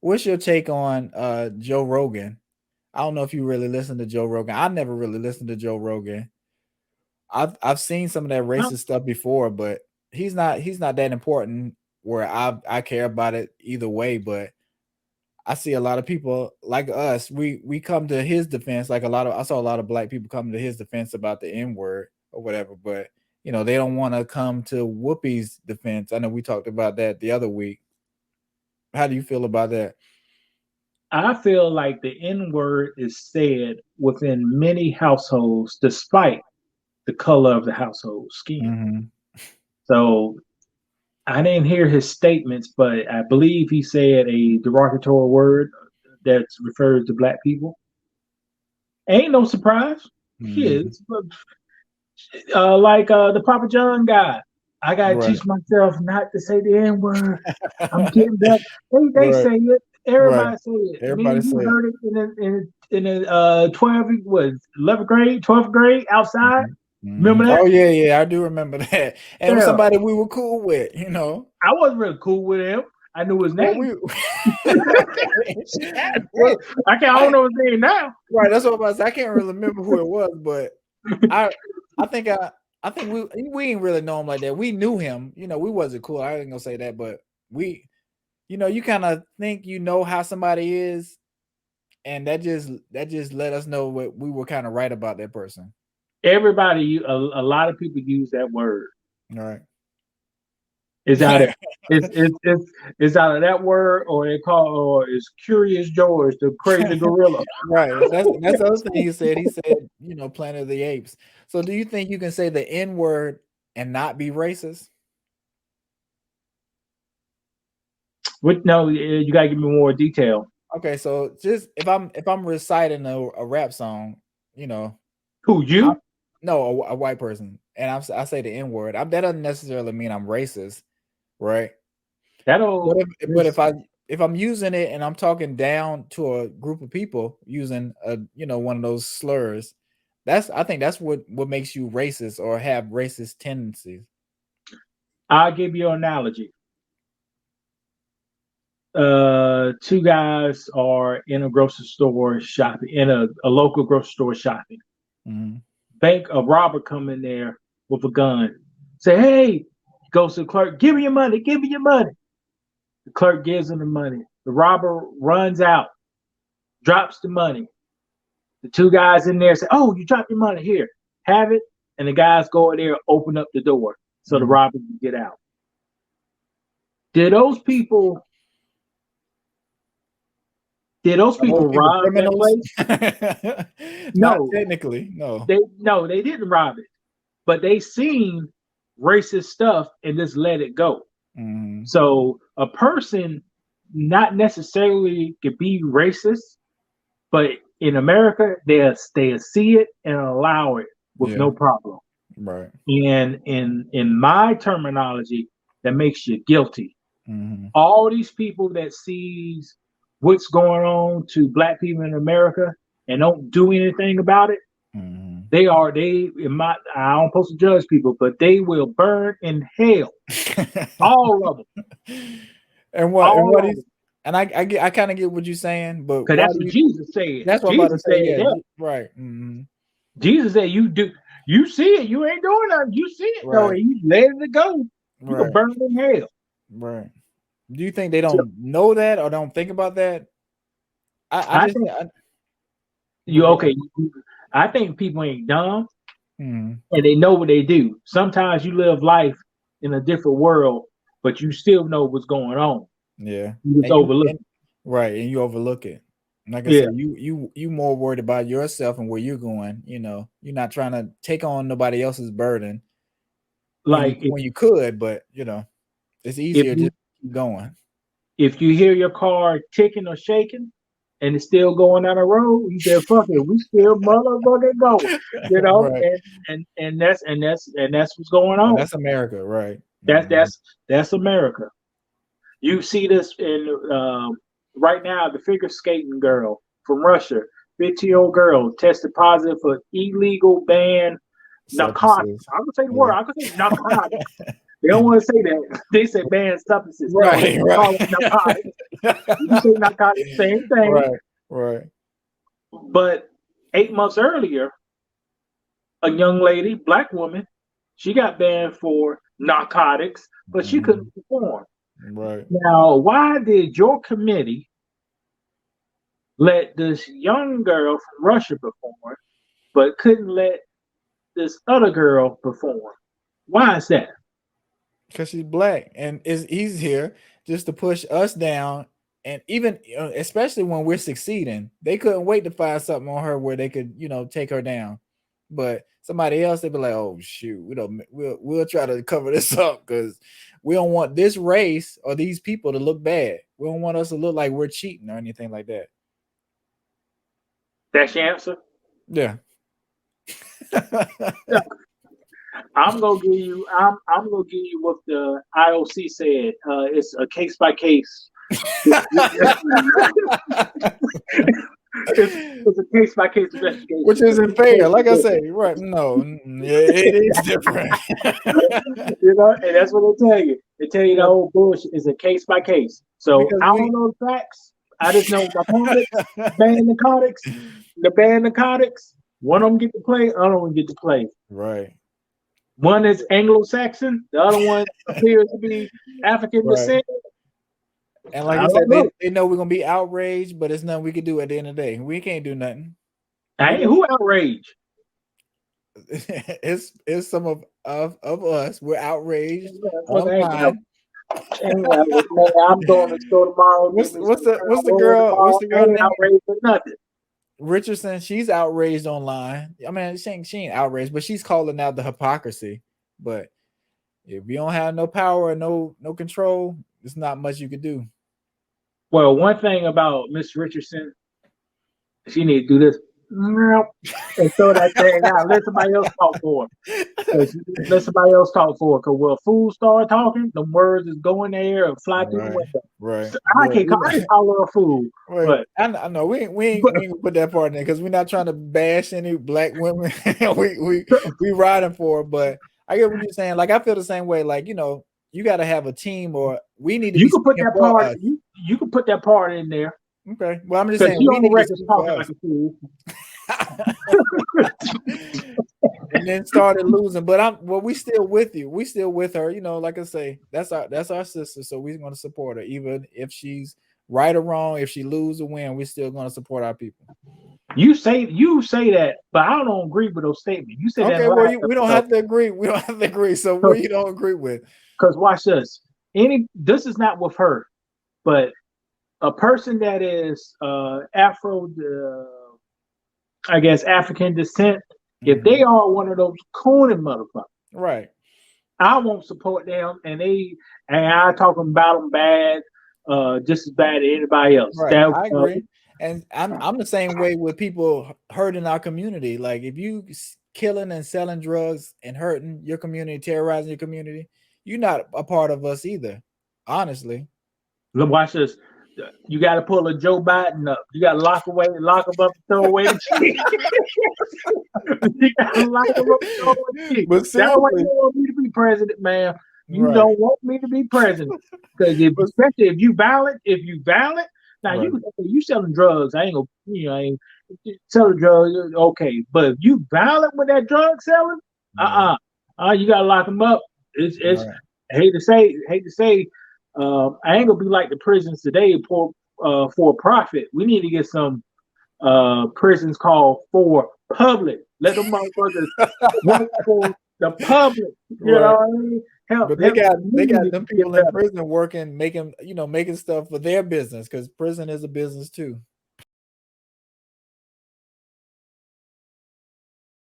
what's your take on Joe Rogan? I don't know if you really listen to Joe Rogan. I never really listened to Joe Rogan. I've seen some of that racist stuff before, but he's not that important where I care about it either way. But I see a lot of people like us. We come to his defense. Like I saw a lot of black people come to his defense about the N word or whatever. But they don't want to come to Whoopi's defense. I know we talked about that the other week. How do you feel about that? I feel like the N word is said within many households, despite the color of the household skin. Mm-hmm. So I didn't hear his statements, but I believe he said a derogatory word that refers to black people. Ain't no surprise. Mm-hmm. Kids, like the Papa John guy. I gotta Right. teach myself not to say the N word. I'm getting better. They Right. say it. Right. Everybody say it. Me Everybody and you say it. heard it in 12 was 11th grade, 12th grade outside. Mhm, Remember mhm. that? Oh yeah, yeah, I do remember that. And it was Yeah. somebody we were cool with. I wasn't really cool with him. I knew his Well, name. we I well, don't I know his name now. right. That's what I was. I can't really remember who it was, but I, I think I think we didn't really know him like that. We knew him. We wasn't cool. I ain't gonna say that, but we, you kind of think how somebody is, and that just let us know what we were kind of right about that person. A lot of people use that word. All right. It's out of it's out of that word, or they call, or it's Curious George, the crazy gorilla. Right. That's the other thing he said. He said, Planet of the Apes. So do you think you can say the N word and not be racist? But no, you gotta give me more detail. Okay, so just if I'm reciting a rap song, you know, Who I you? no a white person, and I say the N word, that doesn't necessarily mean I'm racist, right? But That'll if if I'm using it and I'm talking down to a group of people using one of those slurs, I think that's what makes you racist or have racist tendencies. I'll give you an analogy. Two guys are in a grocery store shopping, in a local grocery store shopping. Mhm. A robber come in there with a gun. Say, hey, goes to the clerk, give me your money, give me your money. The clerk gives him the money. The robber runs out, drops the money. The two guys in there say, oh, you dropped your money, here, have it. And the guys go in there, open up the door so the Mhm. robber can get out. Did those people did those Are those people people rob that criminals? place? Not No. technically, no. They didn't rob it, but they seen racist stuff and just let it go. Mhm. So a person not necessarily could be racist, but in America they'll see it and allow it with Yeah, no problem. right. And in my terminology, that makes you guilty. Mhm. All these people that sees what's going on to black people in America and don't do anything about it, Mhm. they in my I don't supposed to judge people, but they will burn in hell. All of them. And what All of is them. and I kind of get what you're saying, but Because why that's do what you Jesus said. that's what I'm about to Jesus say, said yeah, that. right. Mhm. Jesus said you see it, you ain't doing nothing. You see it though, Right, and you let it go. You can right, burn in hell. right. Do you think they So don't know that or don't think about that? I I just think no, you go okay. ahead. I think people ain't dumb Mhm. and they know what they do. Sometimes you live life in a different world, but you still know what's going on. Yeah. You just And you overlook and right, and you overlook it. Like I it. Yeah. said, you more worried about yourself and where you're going, You're not trying to take on nobody else's burden when you Like when you could, but it's if easier just you to keep going. if you hear your car ticking or shaking and it's still going down the road, you say, fuck it, we still motherfucking going. You know, Right. and that's what's going And on. that's America, right. That's Mhm. that's that's America. You see this in right now, the figure skating girl from Russia, 15-year-old girl tested positive for illegal banned narcotics. Substances. I'm gonna say the word. Yeah. I'm gonna say narcotics. They don't want to say that. They say banned substances. No, they Right, call right. it narcotics. You say narcotics, same thing. Right, right. But 8 months earlier, a young lady, black woman, she got banned for narcotics, but she Mhm. couldn't perform. Right. Now, why did your committee let this young girl from Russia perform, but couldn't let this other girl perform? Why is that? Because she's black, and it's easier just to push us down. And even especially when we're succeeding, they couldn't wait to find something on her where they could, take her down. But somebody else, they'd be like, "Oh shoot, we'll try to cover this up because we don't want this race or these people to look bad. We don't want us to look like we're cheating or anything like that." That's your answer. Yeah. Yeah, I'm gonna give you. I'm gonna give you what the IOC said. It's a case by case. It's a case by case investigation. Which isn't fair. Like I say, right? No, yeah, it is different. And that's what they tell you. They tell you the Yeah, whole bullshit is a case by case. So because I we don't know the facts. I just know narcotics, ban narcotics, the ban narcotics. One of them get to play, other one get to play. right, One is Anglo-Saxon, the other one appears to be African right. descent. And like I I said, don't know. they know we're gonna be outraged, but it's nothing we can do at the end of the day. We can't do nothing. I We ain't just who outraged. it's some of us. We're outraged Well, I ain't out. online. Ain't outraged. Man, I'm going to the store tomorrow. Get What's me what's some the what's the roll girl? What's tomorrow. the I girl ain't name? outraged for nothing. Richardson. She's outraged online. I mean, she ain't outraged, but she's calling out the hypocrisy. But if you don't have no power and no control, there's not much you could do. Well, one thing about Miss Richardson, she need to do this and throw that thing out. Let somebody else talk for her. Let somebody else talk for her. Because when fools start talking, the words is go in the air and fly through the Right, window. right. So We're, I we're can call her a fool, Wait, but I know but we ain't gonna put that part in there because we're not trying to bash any black women. We riding for it, but I get what you're saying. Like I feel the same way. Like you got to have a team, or we need to you be can put speaking that for part. us. You can put that part in there Okay, well I'm just because saying she we on the need to record speak for talking like us. a fool. And then started losing, but we still with you. We still with her. Like I say, that's our sister. So we're gonna support her, even if she's right or wrong. If she lose or win, we're still gonna support our people. You say that, but I don't agree with those statements. You said that in Okay, the well, last we don't episode. have to agree. We don't have to agree. So what you don't agree with? Because watch this. This is not with her, but a person that is I guess African descent, if they Mhm. are one of those cooning motherfuckers, Right, I won't support them, and I talking about them bad, just as bad as anybody else. right. That I agree, and I'm the same way with people hurting our community. Like if you killing and selling drugs and hurting your community, terrorizing your community, you're not a part of us either. Honestly, watch this. You got to pull a Joe Biden up. You got to lock him up, and throw away the key. You got to lock him up, and throw away the key. but That's why you seriously, don't want me to be president, man. You right, don't want me to be president because but, especially if you valid, now right, you selling drugs. I ain't gonna, I ain't selling drugs. Okay, but if you valid with that drug selling, yeah, you gotta lock them up. It's right, hate to say, I ain't gonna be like the prisons today for profit. We need to get some prisons called for public. Let them motherfuckers work for the public. You know right. what I mean? But Help the they got community them get people in better. prison working, making stuff for their business because prison is a business too.